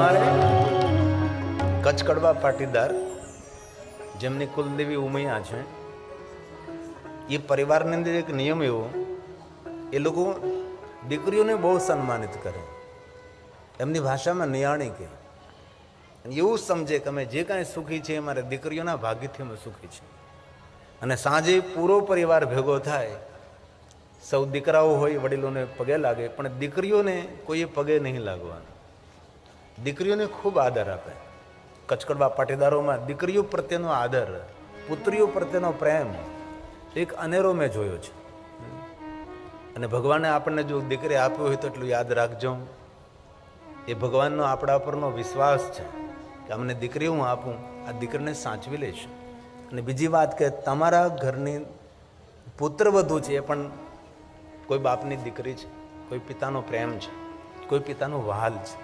અમારે કચ્છ કડવા પાટીદાર જેમની કુલદેવી ઉમૈયા છે, એ પરિવારની અંદર એક નિયમ એવો, એ લોકો દીકરીઓને બહુ સન્માનિત કરે. એમની ભાષામાં નિયાણી કહે, એવું સમજે કે અમે જે કાંઈ સુખી છે અમારે દીકરીઓના ભાગ્યથી અમે સુખી છીએ. અને સાંજે પૂરો પરિવાર ભેગો થાય, સૌ દીકરાઓ હોય વડીલોને પગે લાગે, પણ દીકરીઓને કોઈએ પગે નહીં લાગવાનું. દીકરીઓને ખૂબ આદર આપે. કચ્છ કડવા પાટીદારોમાં દીકરીઓ પ્રત્યેનો આદર, પુત્રીઓ પ્રત્યેનો પ્રેમ એક અનેરો મેં જોયો છે. અને ભગવાને આપણને જો દીકરી આપ્યો હોય તો એટલું યાદ રાખજો, એ ભગવાનનો આપણા પરનો વિશ્વાસ છે કે અમને દીકરી હું આપું, આ દીકરીને સાચવી લઈશ. અને બીજી વાત કે તમારા ઘરની પુત્રવધુ છે એ પણ કોઈ બાપની દીકરી છે, કોઈ પિતાનો પ્રેમ છે, કોઈ પિતાનો વહાલ છે.